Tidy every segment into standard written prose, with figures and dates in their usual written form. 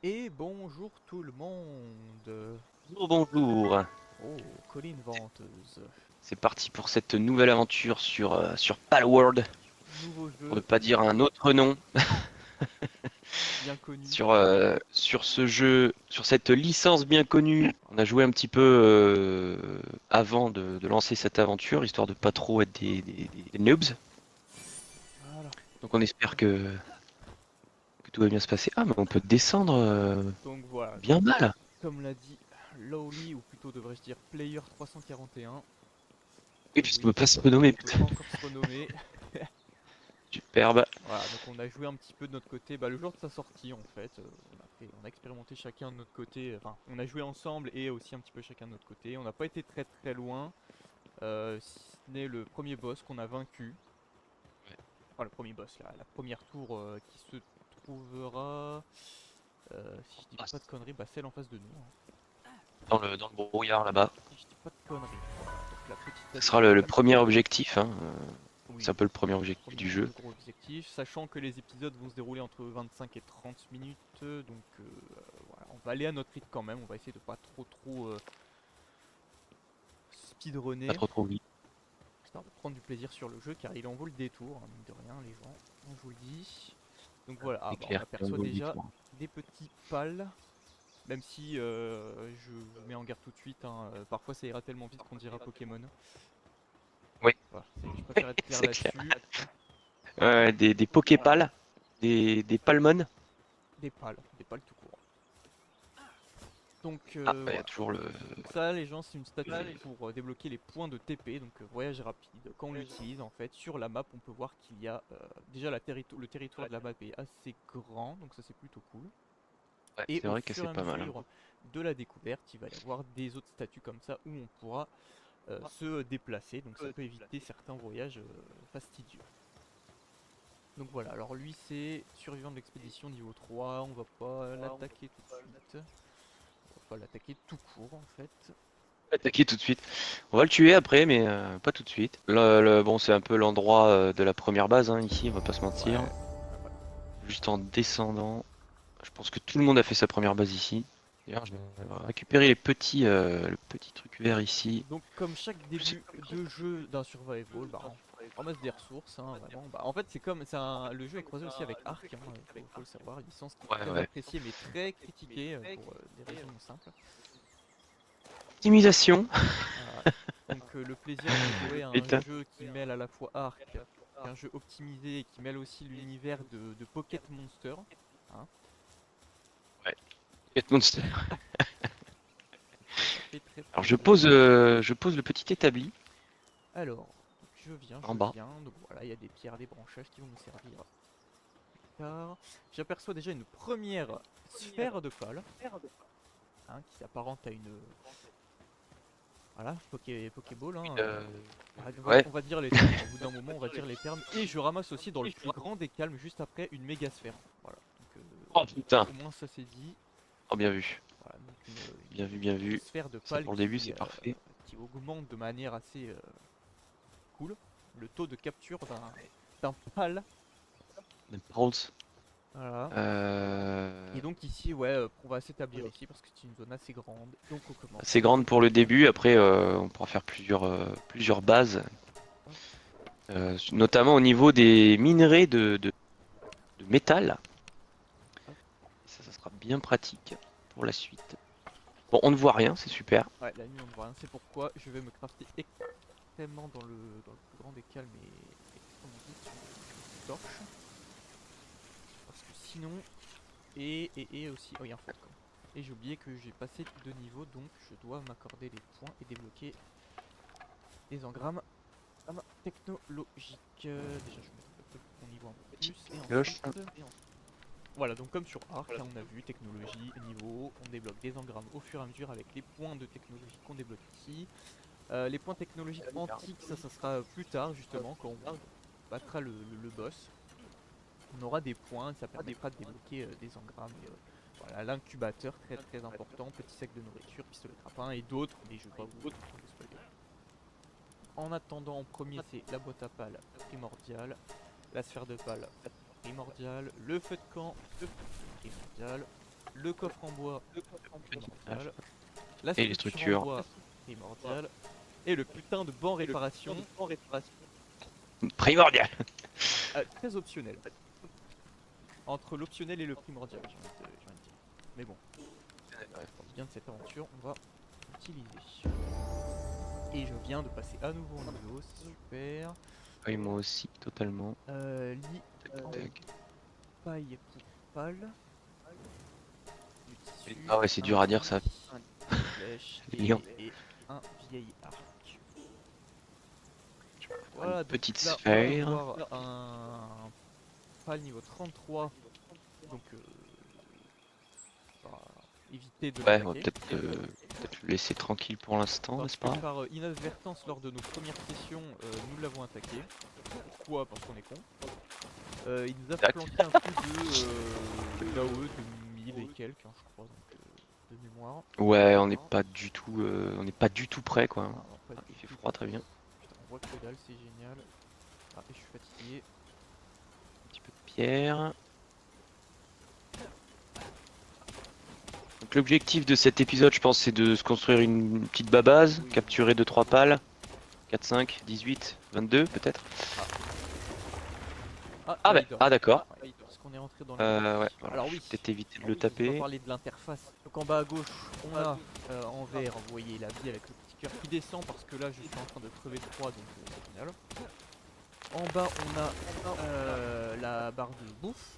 Et bonjour tout le monde. Bonjour, bonjour. Oh, colline C'est venteuse. c'est parti pour cette nouvelle aventure sur Palworld, Nouveau pour ne jeu pas dire un autre nom, bien connu. sur ce jeu, sur cette licence bien connue. On a joué un petit peu avant de lancer cette aventure, histoire de pas trop être des noobs. Voilà. Donc on espère que tout va bien se passer. Ah, mais on peut descendre Donc voilà, bien mal. comme l'a dit Lowly, ou plutôt devrais-je dire Player 341. Et Et puisqu'on oui, peut pas se renommer, on peut putain. pas encore se renommer. Superbe. Voilà, donc on a joué un petit peu de notre côté. Bah, le jour de sa sortie en fait, on a expérimenté chacun de notre côté. Enfin, on a joué ensemble et aussi un petit peu chacun de notre côté. On n'a pas été très très loin, si ce n'est le premier boss qu'on a vaincu. Enfin, le premier boss, la première tour qui se trouvera, si je dis Ah, pas de conneries, bah celle en face de nous, hein. dans le brouillard là-bas. Si je dis pas de conneries. Voilà, donc la petite Ce sera statue. le premier objectif, hein. C'est un Oui, peu le premier objectif premier du jeu. gros objectif. Sachant que les épisodes vont se dérouler entre 25 et 30 minutes. Donc voilà, on va aller à notre rythme quand même. On va essayer de pas trop Pas speedrunner. trop vite. Histoire de prendre du plaisir sur le jeu car il en vaut le détour, hein, mine de rien, les gens. Donc, je vous le dis. Donc voilà, C'est bah, on clair. aperçoit déjà des petits pales. Même si je vous mets en garde tout de suite, hein, parfois ça ira tellement vite qu'on dira Pokémon. Oui, Voilà, je préfère être clair c'est clair. là-dessus. Des Poképales, des Palmon. Des pales tout court. Donc Ah, il y a voilà. toujours le. Donc ça, les gens, c'est une statue pour débloquer les points de TP, donc voyage rapide. Quand on l'utilise, en fait, sur la map, on peut voir qu'il y a déjà le territoire de la map est assez grand, donc ça c'est plutôt cool. Ouais, Et c'est au vrai que fur c'est et à pas mal, hein. mesure de la découverte, il va y avoir des autres statues comme ça où on pourra se déplacer, donc ça peut éviter certains voyages fastidieux. Donc voilà, alors lui c'est survivant de l'expédition niveau 3, on va pas l'attaquer tout de suite. On va pas l'attaquer tout court en fait. Attaquer tout de suite. On va le tuer après, mais pas tout de suite. Bon, c'est un peu l'endroit de la première base, hein, ici, on va pas se mentir. Ouais, ouais. Juste en descendant. Je pense que tout le monde a fait sa première base ici. D'ailleurs, je vais récupérer le petit truc vert ici. Donc comme chaque Je sais début de jeu d'un survival, bah, on ramasse des ressources, hein, vraiment. Bah, en fait c'est comme le jeu est croisé aussi avec Ark, hein, faut le savoir, une licence qui est pas. Ouais, très ouais. appréciée mais très critiquée pour des raisons simples. Optimisation. Voilà. Donc le plaisir de jouer à un Éteint. jeu qui mêle à la fois Ark, qui est un jeu optimisé et qui mêle aussi l'univers de Pocket Monster, hein. Ouais. Cat Monster. Ça fait très Alors plaisir. je pose le petit établi Alors, donc en je bas. viens. Donc voilà, il y a des pierres, des branchages qui vont nous servir plus tard. J'aperçois déjà une première sphère de pal, hein, qui s'apparente à une... Voilà, Pokéball, hein. Euh, On ouais. va dire les termes, au bout d'un moment on va dire les termes. Et je ramasse aussi dans le plus grand des calmes juste après une méga sphère. Voilà, donc Oh putain. au moins ça c'est dit. Oh bien vu. Voilà, donc Bien vu, bien une vu. sphère de Ça pal pour le début, c'est parfait. qui augmente de manière assez cool le taux de capture d'un pal. Même Pulse. Voilà. Et Euh, donc ici, ouais, on va s'établir ici parce que c'est une zone assez grande. Donc on assez commence. grande pour le début. Après, on pourra faire plusieurs bases. Hop, Notamment au niveau des minerais de métal. hop. Ça sera bien pratique pour la suite. Bon, on ne voit rien, c'est super. Ouais, la nuit on ne voit rien. C'est pourquoi je vais me crafter extrêmement dans le plus grand des calmes et extrêmement vite une torche. Parce que sinon. Et aussi. Oh, il y a un volcan. Et j'ai oublié que j'ai passé de niveau donc je dois m'accorder des points et débloquer des engrammes technologiques. Déjà, je vais mettre mon niveau un peu plus. Et Cloche. ensuite. Voilà, donc comme sur Arc, hein, on a vu technologie, niveau, on débloque des engrammes au fur et à mesure avec les points de technologie qu'on débloque ici. Les points technologiques antiques, ça sera plus tard justement quand on battra le boss. On aura des points, ça permettra de débloquer des engrammes. Et, voilà, l'incubateur, très très important, petit sac de nourriture, pistolet grappin et d'autres, mais je vais pas vous spoiler. En attendant, en premier, c'est la boîte à pales primordiale, la sphère de pales primordiale, le feu de camp primordial, le coffre en bois, primordial. La Et les structure structures. en bois, primordial. Et le putain de banc réparation, Primordial. très optionnel. Entre l'optionnel et le primordial, j'ai envie de dire. Mais bon, pour le bien de cette aventure, on va l'utiliser. Et je viens de passer à nouveau en niveau, c'est super. Oui, moi aussi, totalement. Lit en Tac. paille pour pâle. Du tissu, Ah ouais, c'est un dur à dire lit, ça. une flèche Lion. et un vieil arc. Une Voilà, donc petite là on va sphère. avoir un pâle niveau 33. Donc on va éviter de Ouais, on va l'attaquer. peut-être le laisser tranquille pour l'instant, Parce n'est-ce que pas? par inadvertance lors de nos premières sessions, nous l'avons attaqué. Pourquoi? Parce qu'on est con. Il nous a Tac. planqué un coup d'AOE de 1000 et quelques, hein, je crois, donc de mémoire. Ouais, on n'est pas du tout prêt, quoi. Non, non, pas Il du fait tout. froid, très bien. Putain, on voit que dalle, c'est génial. Ah, et je suis fatigué. Un petit peu de pierre. Donc l'objectif de cet épisode, je pense, c'est de se construire une petite base, capturer 2-3 pales. 4, 5, 18, 22 peut-être. Ah bah, Là, il dort. ah d'accord. Parce qu'on est rentré dans le lit. Ouais, voilà, Alors je oui, vais peut-être éviter de le on va taper. parler de l'interface. Donc en bas à gauche, on a en vert, vous voyez la vie avec le petit cœur qui descend parce que là je suis en train de crever de froid, donc c'est génial. En bas, on a la barre de bouffe.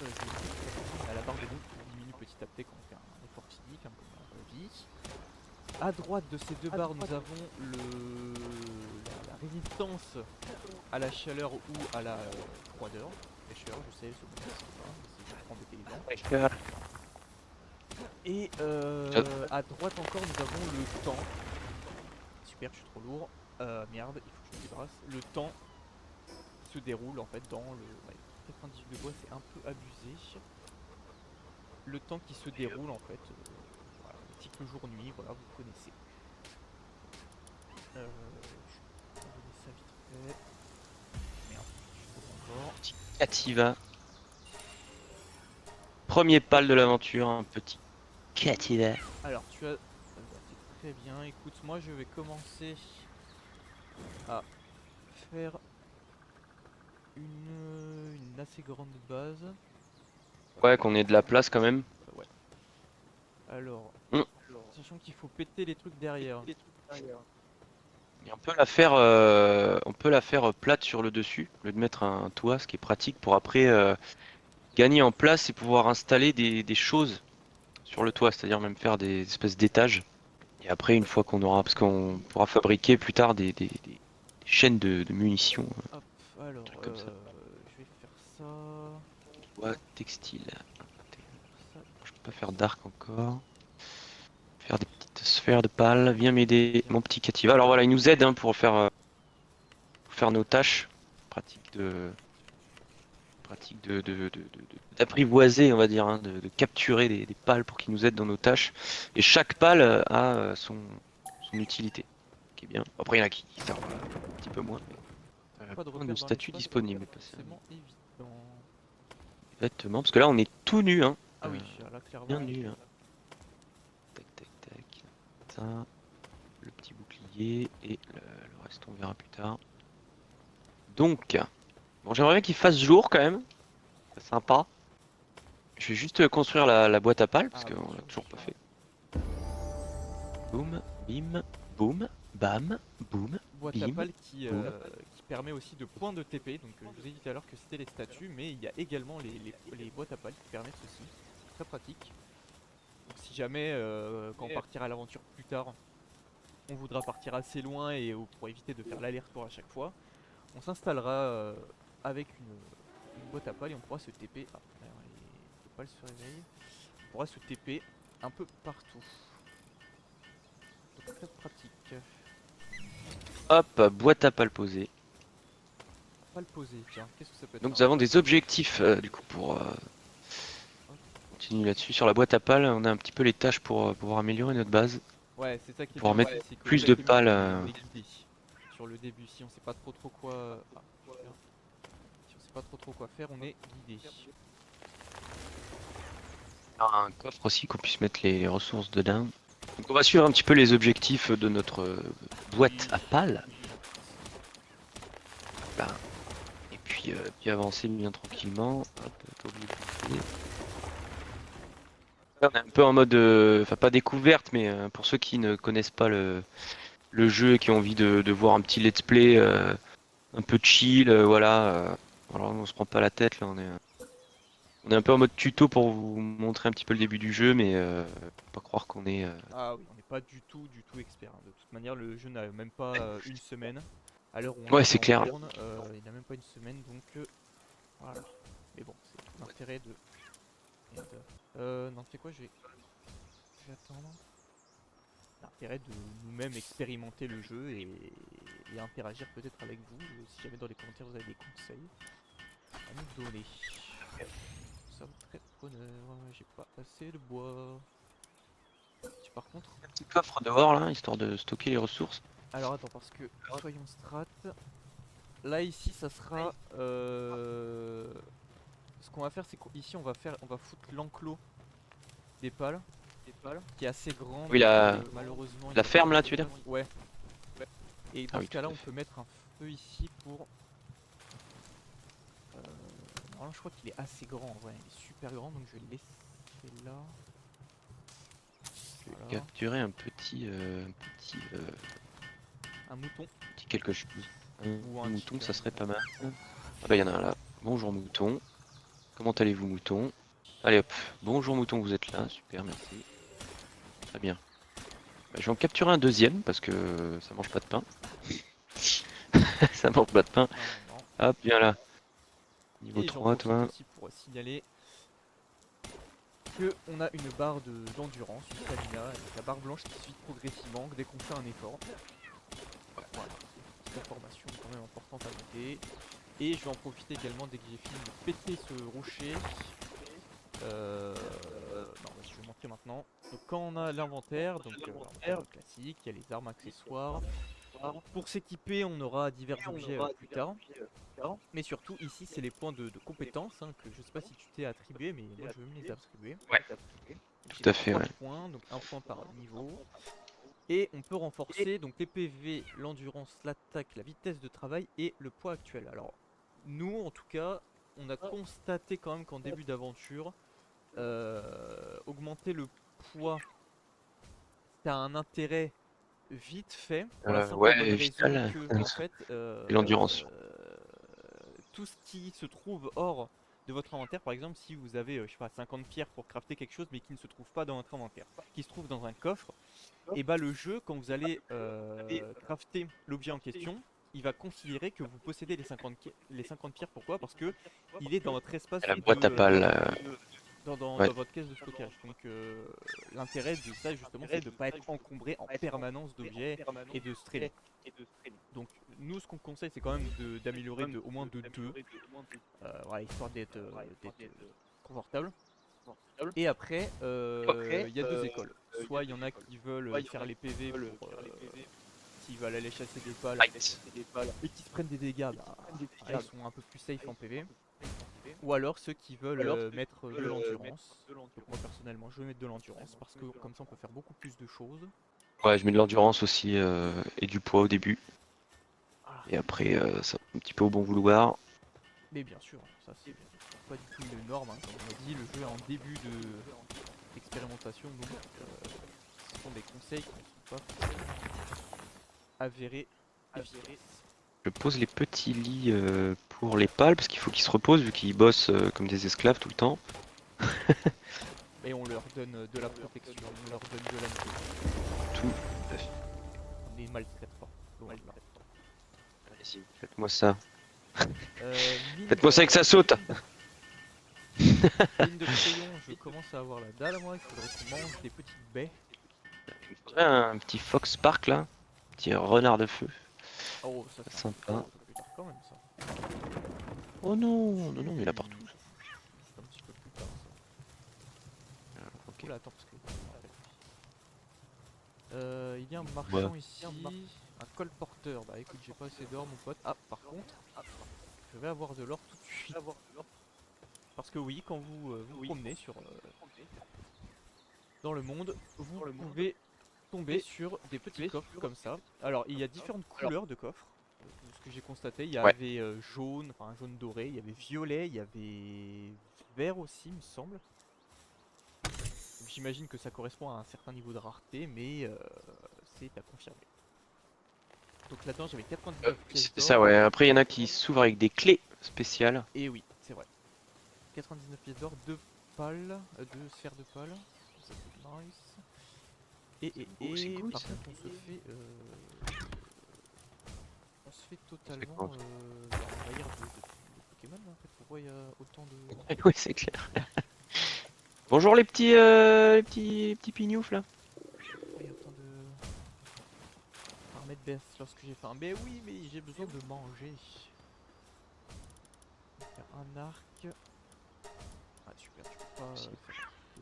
La barre de bouffe qui diminue petit à petit quand on fait un effort physique, hein, comme dans la vraie vie. À droite de ces deux barres, nous avons la résistance à la chaleur ou à la froideur. Fraîcheur, je sais, ce mot n'existe pas, mais c'est juste pour embêter les gens. Et à droite encore, nous avons le temps. Super, je suis trop lourd. Merde, il faut que je me débarrasse. Le temps se déroule en fait dans le... Ouais, 98 de bois, c'est un peu abusé. Le temps qui se déroule en fait, voilà, le cycle jour-nuit, voilà, vous connaissez. Je vais enlever ça vite fait. Merde, je suis trop encore. Cativa. Premier pal de l'aventure, un petit Cativa. Alors tu as... c'est très bien, écoute, moi je vais commencer à faire une assez grande base. Ouais, qu'on ait de la place quand même. Ouais. Alors, Mm. sachant qu'il faut péter les trucs derrière. Et on peut la faire plate sur le dessus, au lieu de mettre un toit, ce qui est pratique pour après gagner en place et pouvoir installer des choses sur le toit, c'est-à-dire même faire des espèces d'étages. Et après, une fois qu'on aura, parce qu'on pourra fabriquer plus tard des chaînes de munitions, Hop, alors, trucs comme ça. je vais faire ça. Bois textile. Ça. Je peux pas faire d'arc encore. Faire des petites sphères de pales. Viens m'aider, mon petit Cativa. Alors voilà, il nous aide hein, pour faire nos tâches. Pratique d'apprivoiser, on va dire, hein, de capturer des pales pour qu'ils nous aident dans nos tâches. Et chaque pale a son utilité, qui est bien. Après, il y en a qui servent un petit peu moins. Pas de Point de repère dans statut l'espace, disponible. pas forcément évident. Exactement, parce que là, on est tout nu. Hein. Ah oui, là clairement. Bien nu. Hein. Tac, tac, tac. Ça, le petit bouclier et le reste, on verra plus tard. Donc, bon, j'aimerais bien qu'il fasse jour quand même. C'est sympa. Je vais juste construire la boîte à pales parce qu'on l'a toujours pas fait. Boum, bim, boum, bam, boum, Boîte à bim. pales qui boum. permet aussi de points de TP. Donc je vous ai dit tout à l'heure que c'était les statues, mais il y a également les boîtes à pales qui permettent ceci. Très pratique. Donc si jamais quand on partira à l'aventure plus tard, on voudra partir assez loin et pour éviter de faire l'aller-retour à chaque fois, on s'installera avec une boîte à pales et on pourra se TP. Ah, d'ailleurs, les pales se réveillent. On pourra se TP un peu partout. Donc très pratique. Hop, boîte à pales posée. Pas le poser, tiens, qu'est-ce que ça peut être Donc nous sympa? avons des objectifs du coup pour continuer là-dessus. Sur la boîte à pales, on a un petit peu les tâches pour pouvoir améliorer notre base. Ouais, c'est ça qui est Pour bien en mettre aussi, c'est plus qu'au de début, pales. on est guidé. Sur le début, si on sait pas trop quoi... Si on sait pas trop quoi faire, on est guidé. Un coffre aussi qu'on puisse mettre les ressources dedans. Donc on va suivre un petit peu les objectifs de notre boîte à pales. Là. Et puis avancer bien tranquillement. Hop, pas oublier de cliquer. Là, on est un peu en mode, enfin pas découverte, mais pour ceux qui ne connaissent pas le jeu et qui ont envie de voir un petit let's play un peu chill, voilà. Alors on se prend pas la tête là, on est un peu en mode tuto pour vous montrer un petit peu le début du jeu, mais faut pas croire qu'on est. Ah oui, on n'est pas du tout expert, hein. De toute manière, le jeu n'a même pas une semaine. À l'heure où Ouais, c'est clair. tourne, il n'a même pas une semaine, donc voilà. Mais bon, c'est l'intérêt de... Merde. Non, tu sais quoi, je vais attendre. L'intérêt de nous-mêmes expérimenter le jeu et interagir peut-être avec vous, si jamais dans les commentaires vous avez des conseils à nous donner. Ça me très preneur, j'ai pas assez de bois. Par contre, Un petit coffre dehors là, histoire de stocker les ressources. alors attends, parce que soyons strat. Là ici ça sera ce qu'on va faire, c'est qu'ici on va foutre l'enclos des pales, qui est assez grand, Oui, donc, la, malheureusement la ferme là, tu veux dire? ouais. Et Ah dans oui, ce tout cas là à on fait. peut mettre un feu ici pour normalement je crois qu'il est assez grand en vrai, il est super grand, donc je vais le laisser là. Je vais Voilà. capturer un Un mouton petit quelque chose. ou Un un mouton, ça chicken. serait pas mal. Ah bah il y en a un là. Bonjour mouton. Comment allez-vous mouton? Allez hop. Bonjour mouton, vous êtes là. Super, merci. Très bien. Bah, je vais en capturer un deuxième parce que ça mange pas de pain. Ça mange pas de pain. Non, non, non. Hop, viens là. Niveau Et j'en 3, profite toi. aussi pour signaler que on a une barre d'endurance, une stamina, avec la barre blanche qui suit progressivement dès qu'on fait un effort. Voilà, c'est une information quand même importante à noter. Et je vais en profiter également dès que j'ai fini de péter ce rocher. Non, vas-y, je vais montrer maintenant. Donc quand on a l'inventaire, donc l'inventaire classique, il y a les armes, accessoires. Pour s'équiper, on aura divers objets plus tard. Mais surtout, ici, c'est les points de compétences, hein, que je sais pas si tu t'es attribué, mais moi je vais me les attribuer. Ouais. Donc j'ai Tout à fait, 3 ouais. points, donc un point par niveau. Et on peut renforcer donc les PV, l'endurance, l'attaque, la vitesse de travail et le poids actuel. Alors, nous en tout cas, on a constaté quand même qu'en début d'aventure, augmenter le poids, ça a un intérêt vite fait, pour la simple et bonne Ouais, raison vital. que, en fait, Et l'endurance. tout ce qui se trouve hors de votre inventaire, par exemple, si vous avez, je sais pas, 50 pierres pour crafter quelque chose, mais qui ne se trouve pas dans votre inventaire, qui se trouve dans un coffre, et bah le jeu, quand vous allez crafter l'objet en question, il va considérer que vous possédez les 50 pierres. Pourquoi? Parce que il est dans votre espace La boîte à pales. Ouais. dans votre caisse de stockage. Donc l'intérêt de ça justement c'est de ne pas être encombré en permanence d'objets et de stream. Donc nous ce qu'on conseille c'est quand même d'améliorer au moins de 2, voilà, histoire d'être confortable. Et après il y a deux écoles. Soit il y en a qui veulent faire les PV pour s'ils veulent aller chasser des pales Nice. et qui se prennent des dégâts, bah, voilà, ils sont un peu plus safe en PV. Ou alors ceux qui veulent mettre de l'endurance. Donc moi personnellement je vais mettre de l'endurance parce que comme ça on peut faire beaucoup plus de choses. Ouais, je mets de l'endurance aussi et du poids au début. Voilà. Et après, ça va un petit peu au bon vouloir. Mais bien sûr, ça c'est pas du tout une norme, hein. Comme on a dit, le jeu est en début d'expérimentation, donc ce sont des conseils qui ne sont pas avérés efficaces. Je pose les petits lits pour les pales parce qu'il faut qu'ils se reposent vu qu'ils bossent comme des esclaves tout le temps. Et on leur donne de la protection, on leur donne de l'amitié. Tout à fait. On les maltraite pas. Loin de là. Allez-y, faites-moi ça. Mine Faites-moi ça et que ça saute. Mine de crayon, je commence à avoir la dalle moi, il faudrait qu'on mange des petites baies. Il me faudrait un petit Fox Park là. Un petit renard de feu. Oh ça c'est Sympa. un peu plus tard quand même ça. Oh non, non, non, mais il a partout. C'est un petit peu plus tard ça. Ok. Oula attends parce que... il y a un marchand Ouais. ici, un colporteur. Bah écoute j'ai pas assez d'or mon pote. Ah par contre, je vais avoir de l'or tout de suite. Parce que oui, quand vous vous promenez dans le monde, vous pouvez tomber sur des petits coffres comme ça. Alors il y a différentes couleurs de coffres. Ce que j'ai constaté, il y Ouais. avait jaune, enfin jaune doré, il y avait violet, il y avait vert aussi, il me semble. Donc j'imagine que ça correspond à un certain niveau de rareté, mais c'est à confirmer. Donc là-dedans j'avais 99 pièces C'est ça, d'or. ouais. Après, il y en a qui s'ouvrent avec des clés spéciales. Et oui, c'est vrai. 99 pièces d'or, 2 pales, 2 sphères de pales. Ça c'est nice. C'est cool, Par ça. contre on se fait totalement quoi envahir de Pokémon là, en fait. Pourquoi il y a autant de... Oui, c'est clair. Bonjour les petits pignoufs là. Pourquoi il y a autant de... Paramètres baisse lorsque j'ai faim. Mais oui, mais j'ai besoin de manger. On va faire un arc. Ah super, tu peux pas faire de...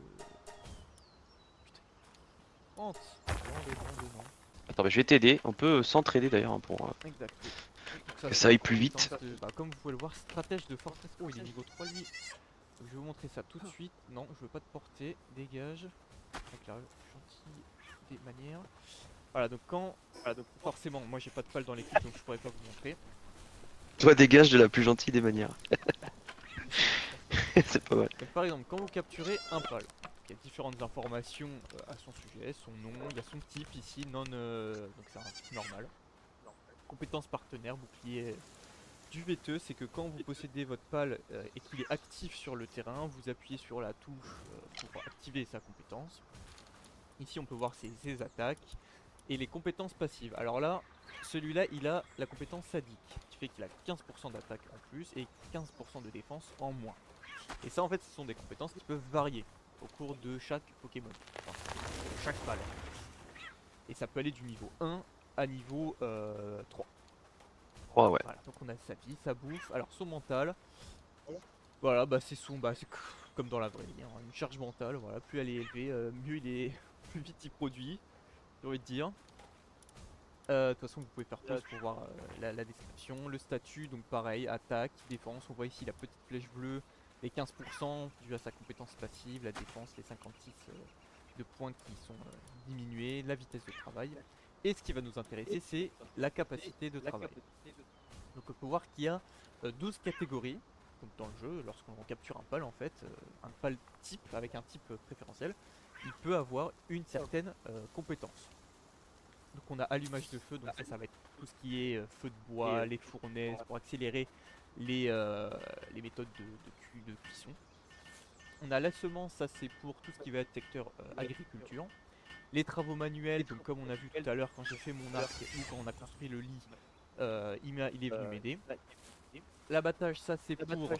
Putain, honte. Non. Attends, bah, je vais t'aider. On peut s'entraider d'ailleurs hein, pour Exact. Oui. Donc que c'est ça la aille plus vite. compétence bah, comme vous pouvez le voir, stratège de forteresse. Oh, il est niveau 3 lui. Donc, je vais vous montrer ça tout de suite. Non, je veux pas te porter. Dégage. Donc là, gentil des manières. Voilà, donc quand. Voilà, donc forcément, moi j'ai pas de pal dans l'équipe donc je pourrais pas vous montrer. Toi, dégage de la plus gentille des manières. C'est pas mal. Donc par exemple, quand vous capturez un pal, il y a différentes informations à son sujet, son nom, il y a son type ici, non. Donc c'est un type normal. Compétences partenaires, bouclier. Du vêteux, c'est que quand vous possédez votre pal et qu'il est actif sur le terrain, vous appuyez sur la touche pour activer sa compétence. Ici on peut voir ses attaques et les compétences passives. Alors là, celui-là il a la compétence sadique, qui fait qu'il a 15% d'attaque en plus et 15% de défense en moins. Et ça en fait ce sont des compétences qui peuvent varier au cours de chaque Pokémon, enfin, de chaque pal. Et ça peut aller du niveau 1 à niveau 3. Oh, ouais. Voilà, donc on a sa vie, sa bouffe, alors son mental. Voilà, bah c'est comme dans la vraie vie, hein, une charge mentale, voilà, plus elle est élevée, mieux il est, plus vite il produit, j'ai envie de dire. De toute façon vous pouvez faire pause pour voir la description. Le statut, donc pareil, attaque, défense, on voit ici la petite flèche bleue, les 15% dû à sa compétence passive, la défense, les 56 de points qui sont diminués, la vitesse de travail. Et ce qui va nous intéresser c'est la capacité de travail. Donc on peut voir qu'il y a 12 catégories donc dans le jeu. Lorsqu'on capture un pal en fait, un pal type avec un type préférentiel, il peut avoir une certaine compétence. Donc on a allumage de feu, donc ça va être tout ce qui est feu de bois, les fournaises pour accélérer les méthodes de cuisson. On a la semence, ça c'est pour tout ce qui va être secteur agriculture. Les travaux manuels, donc comme on a vu tout à l'heure quand j'ai fait mon arc ou quand on a construit le lit, il est venu m'aider. L'abattage, ça c'est pour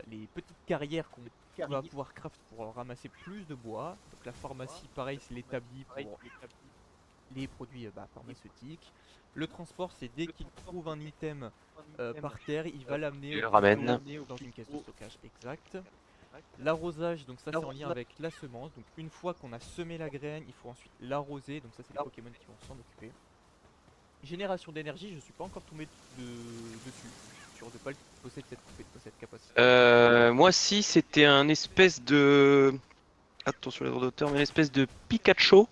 les petites carrières qu'on va pouvoir craft pour ramasser plus de bois. Donc la pharmacie, pareil, c'est l'établi pour les produits pharmaceutiques. Le transport, c'est dès qu'il trouve un item par terre, il va l'amener Je le ramène. dans une caisse de stockage. Exact. L'arrosage, donc ça c'est en lien avec la semence. Donc une fois qu'on a semé la graine, il faut ensuite l'arroser. Donc ça c'est les Pokémon qui vont s'en occuper. Génération d'énergie, je suis pas encore tombé dessus. Sur de pas possède cette capacité. Moi, si c'était un espèce de. Attention les droits d'auteur, mais une espèce de Pikachu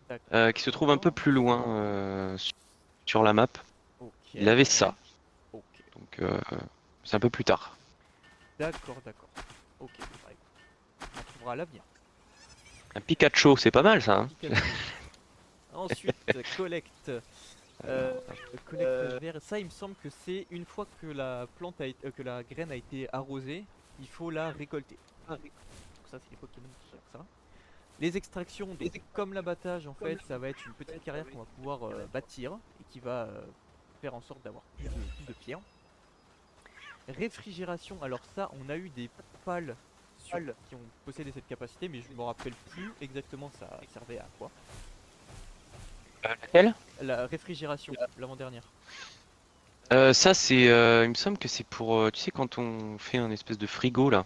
qui se trouve un peu plus loin sur la map. Ok. Il avait ça, Ok. donc c'est un peu plus tard. D'accord. Ok. Bah, on trouvera à l'avenir. Un Pikachu, c'est pas mal ça. Hein. Pikachu. Ensuite, collecte. Collecte vert. Ça, il me semble que c'est une fois que la plante que la graine a été arrosée, il faut la récolter. Donc ça, c'est les Pokémon qui gèrent ça. Les extractions, donc, comme l'abattage, en fait, ça va être une petite carrière qu'on va pouvoir bâtir et qui va faire en sorte d'avoir plus de pierres. Réfrigération, alors ça, on a eu des pales qui ont possédé cette capacité, mais je me rappelle plus exactement ça servait à quoi. Laquelle? La réfrigération, l'avant-dernière. Ça c'est, il me semble que c'est pour, tu sais quand on fait un espèce de frigo là,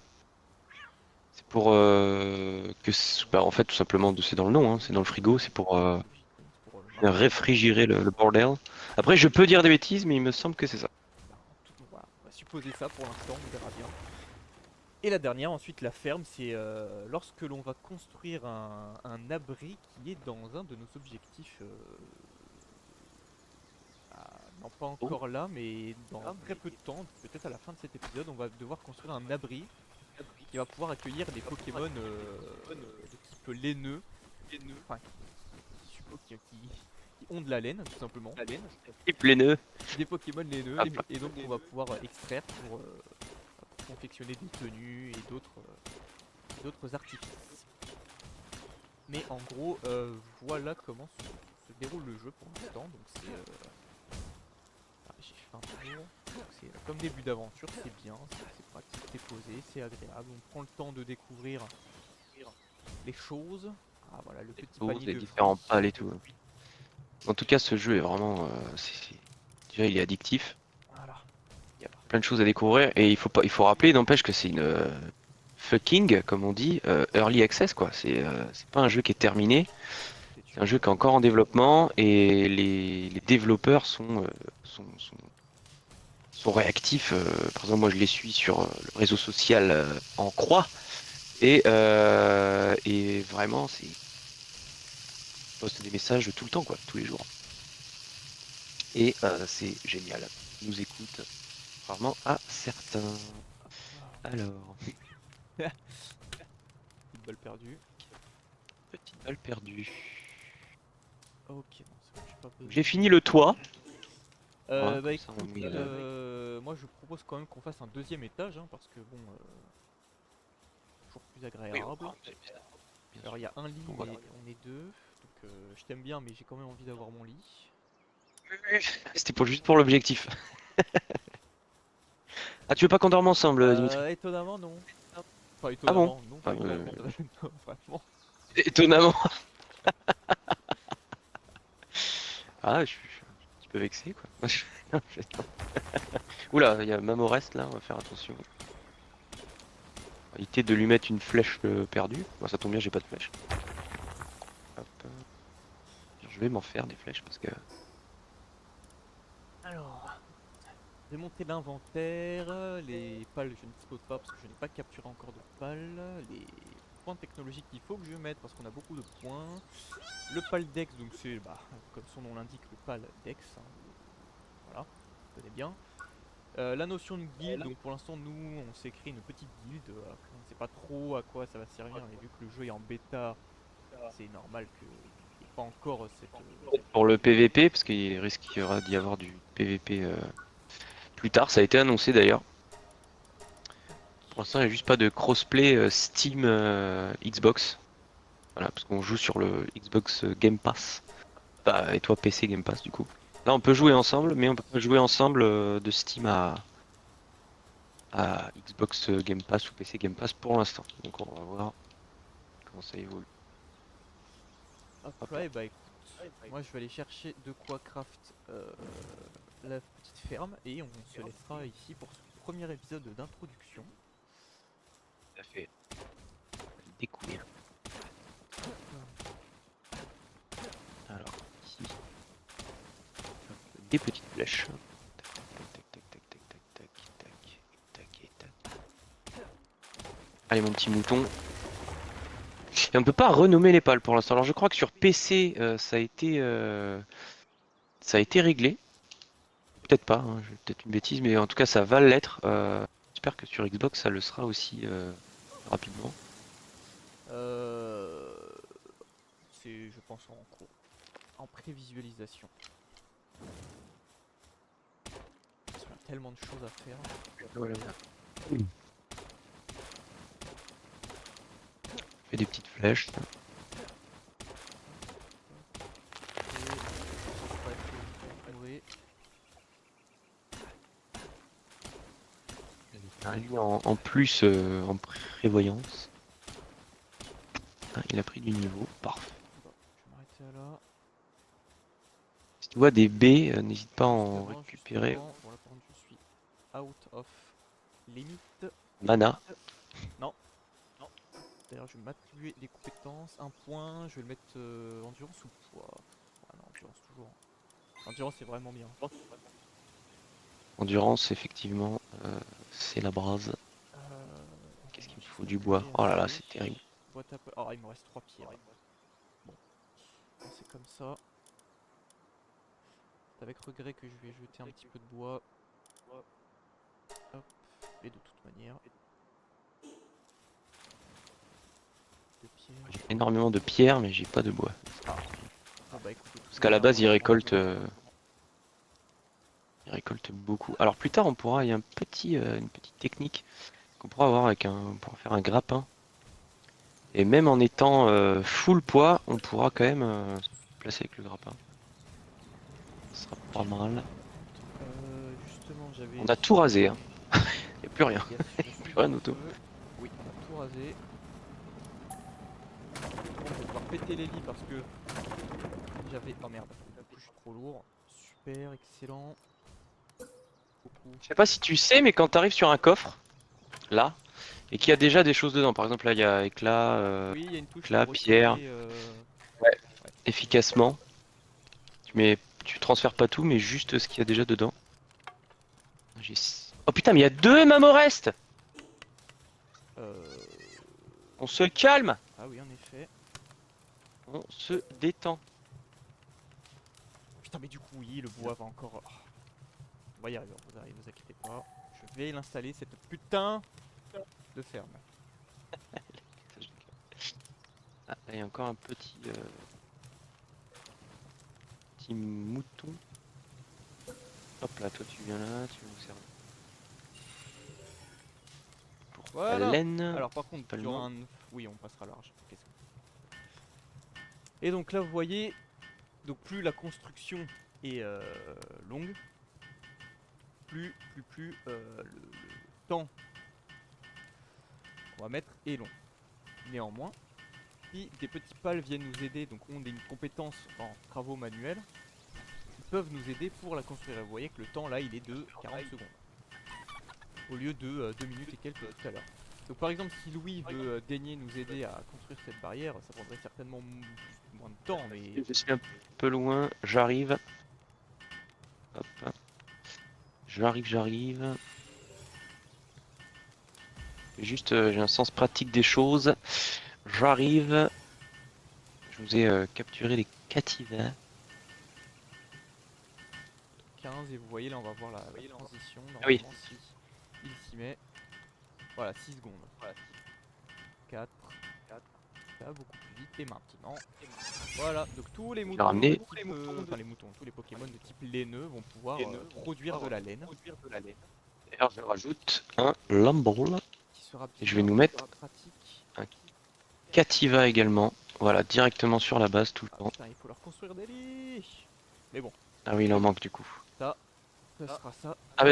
c'est pour bah, en fait tout simplement c'est dans le nom, hein, c'est dans le frigo, c'est pour réfrigérer le bordel. Après je peux dire des bêtises mais il me semble que c'est ça. On va supposer ça pour l'instant, on verra bien. Et la dernière, ensuite, la ferme, c'est lorsque l'on va construire un abri qui est dans un de nos objectifs. Non, pas Oh, encore là, mais dans très peu de temps, peut-être à la fin de cet épisode, on va devoir construire un abri qui va pouvoir accueillir des Pokémon de type laineux, enfin qui ont de la laine tout simplement, type les nœuds. des Pokémon laineux, Ah, et donc on va pouvoir extraire pour confectionner des tenues et d'autres artifices. Mais en gros, voilà comment se déroule le jeu pour l'instant. Donc j'ai fait un tour. Donc c'est comme début d'aventure, c'est bien, c'est pratique, c'est posé, c'est agréable. On prend le temps de découvrir les choses. Ah voilà, le petit choses, panier les de différents fruits. pales et tout. En tout cas, ce jeu est vraiment, déjà il est addictif. Voilà. Il y a plein de choses à découvrir et il faut rappeler, n'empêche que c'est une fucking, comme on dit, early access quoi. C'est pas un jeu qui est terminé. C'est C'est un sûr. jeu qui est encore en développement et les développeurs sont, sont, sont réactifs. Par exemple, moi je les suis sur le réseau social en croix et vraiment, ils postent des messages tout le temps, quoi, tous les jours. Et c'est génial. Ils nous écoutent, contrairement à certains. Alors, Petite balle perdue. petite balle perdue. Ok, non, c'est bon, j'ai pas J'ai besoin. fini le toit. Voilà, Bah comme ça on écoute, met. moi je propose quand même qu'on fasse un deuxième étage, hein, parce que bon, toujours plus Oui, agréable. bien Alors sûr. il y a un lit, Donc, mais voilà. on est deux. Donc je t'aime bien, mais j'ai quand même envie d'avoir mon lit. C'était pour juste pour l'objectif. Ah, tu veux pas qu'on dorme ensemble, Dimitri? Étonnamment, non. Enfin, Ah bon? étonnamment, non, Ah, pas étonnamment, non, vraiment. étonnamment. Ah, je suis un petit peu vexé, quoi. Non, non. Oula, il y a Mamorest là, on va faire attention. Éviter de lui mettre une flèche perdue. Bon, ça tombe bien, j'ai pas de flèche. Hop. Je vais m'en faire des flèches parce que. Alors, démonter l'inventaire. Les pales, je ne dispose pas parce que je n'ai pas capturé encore de pales. Les points technologiques qu'il faut que je mette parce qu'on a beaucoup de points. Le pal Dex, donc c'est, bah, comme son nom l'indique, le pal Dex. Hein, voilà, on connaît bien. La notion de guilde, donc pour l'instant nous on s'est créé une petite guilde, on ne sait pas trop à quoi ça va servir, mais vu que le jeu est en bêta, c'est normal qu'il n'y ait pas encore cette Pour le PVP, parce qu'il risquera d'y avoir du PVP plus tard, ça a été annoncé d'ailleurs. Pour l'instant, il n'y a juste pas de crossplay Steam Xbox. Voilà, parce qu'on joue sur le Xbox Game Pass. Bah, et toi, PC Game Pass, du coup. Là, on peut jouer Voilà. ensemble, mais on peut pas jouer ensemble de Steam à Xbox Game Pass ou PC Game Pass pour l'instant. Donc, on va voir comment ça évolue. Hop là. Après, bah écoute, moi je vais aller chercher de quoi craft la petite ferme et on se laissera ici pour ce premier épisode d'introduction. Tout à fait. Découvrir. Alors, ici, hop, des petites flèches. Tac, tac, tac, tac, tac, tac, tac, tac, tac, tac. Allez, mon petit mouton. Et on ne peut pas renommer les pales pour l'instant. Alors, je crois que sur PC, ça a été réglé. Peut-être pas, hein, j'ai peut-être une bêtise, mais en tout cas, ça va l'être. J'espère que sur Xbox, ça le sera aussi rapidement. Euh, c'est, je pense, en cours, en prévisualisation. Parce qu'on a tellement de choses à faire. Voilà. Fais des petites flèches. Un lit en plus en prévoyance. Ah, il a pris du niveau, parfait. Bon, je vais m'arrêter là. Si tu vois des baies, n'hésite pas à en Justement, récupérer. voilà, par contre, je suis out of limit. Mana. Non, non. D'ailleurs, je vais m'attribuer des compétences. Un point, je vais le mettre endurance ou poids. Ah non, endurance toujours. Endurance, c'est vraiment bien. Endurance, effectivement, c'est la base. Euh, faut du bois. Oh là là, c'est terrible. Boîte à... Oh, il me reste 3 pierres. Bon, c'est comme ça. C'est avec regret que je vais jeter un petit peu de bois. Hop, et de toute manière. De pierre. J'ai énormément de pierres, mais j'ai pas de bois. Ah. Bon, bah, écoute, Parce qu'à la base, ils récoltent beaucoup. Alors plus tard, on pourra, il y a une petite technique qu'on pourra avoir on pourra faire un grappin. Et même en étant full poids, on pourra quand même se placer avec le grappin. Ce sera pas mal. Justement, j'avais... On a tout rasé, hein. Il n'y a plus rien. Plus rien autour. Oui, on a tout rasé. On va pouvoir péter les lits parce que j'avais... Oh merde, je suis trop lourd. Super, excellent. Beaucoup. Je sais pas si tu sais, mais quand tu arrives sur un coffre, là, et qu'il y a déjà des choses dedans, par exemple là il y a éclat, Oui, il y a une touche éclat, pour pierre, retirer, efficacement. Tu transfères pas tout, mais juste ce qu'il y a déjà dedans. Oh putain, mais il y a 2 Mamorest. euh, On se calme, Ah oui, en effet. on se détend. Putain, mais du coup, oui, le bois va encore... Oh. On va y arriver, vous inquiétez pas. Je vais l'installer, cette putain de ferme. Ah, là, il y a encore un petit mouton. Hop là, toi tu viens là, tu vas nous servir. Pour Voilà. la laine. Alors par contre, tu auras un... Oui, on passera large. Et donc là, vous voyez, donc plus la construction est longue, plus le temps qu'on va mettre est long. Néanmoins, si des petits pales viennent nous aider, donc ont une compétence en travaux manuels, ils peuvent nous aider pour la construire. Et vous voyez que le temps là, il est de 40 secondes. Au lieu de 2 minutes et quelques tout à l'heure. Donc par exemple, si Louis veut daigner nous aider à construire cette barrière, ça prendrait certainement moins de temps, mais... Je suis un peu loin, j'arrive. Hop. J'arrive. Juste, j'ai un sens pratique des choses. J'arrive. Je vous ai capturé les cativas. 15 et vous voyez là on va voir la transition. Ah oui. Normalement si il s'y met. Voilà, 6 secondes. 4, ça va beaucoup plus vite. Et maintenant, voilà, donc tous les moutons, ramené. enfin les moutons, tous les Pokémon de type laineux vont pouvoir produire de la laine. D'ailleurs, je rajoute un Lumble. Qui sera Et je vais nous mettre pratique. un Cativa également. Voilà, directement sur la base tout le temps. Putain, il faut leur construire des lits. Mais bon. Ah oui, il en manque du coup. Ça sera ça. Ah bah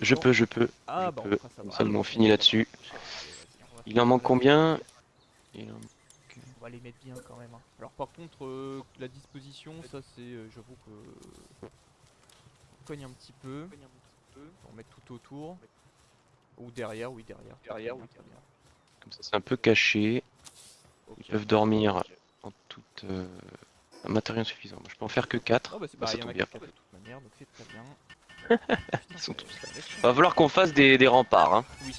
je peux. Ah bah on fera ça. Comme seulement on finit là-dessus. Il en manque combien? On va les mettre bien quand même. Hein. Alors par contre, la disposition, ça c'est, j'avoue que... On cogne un petit peu. On va mettre tout autour. Ou derrière, oui derrière. Comme ça c'est un peu caché. Ils peuvent dormir en toute... un matériel suffisant. Moi, je peux en faire que 4. Oh bah c'est ça y en a tombe bien. 4 de toute manière, donc c'est très bien. Ils sont tous là. Va falloir qu'on fasse des remparts. Hein. Oui.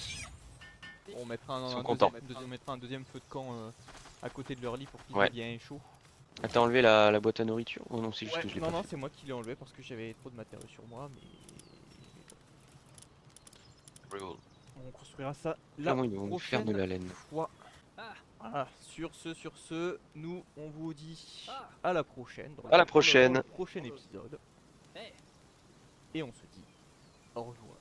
On mettra un deuxième feu de camp à côté de leur lit pour qu'ils aient bien chaud. Ah, t'as enlevé la boîte à nourriture? Oh non, c'est juste que je l'ai pas Non, fait. c'est moi qui l'ai enlevé parce que j'avais trop de matériaux sur moi, mais... On construira ça la prochaine de la laine. fois. Voilà, sur ce, nous on vous dit à la prochaine. Dans le prochain épisode. Et on se dit au revoir.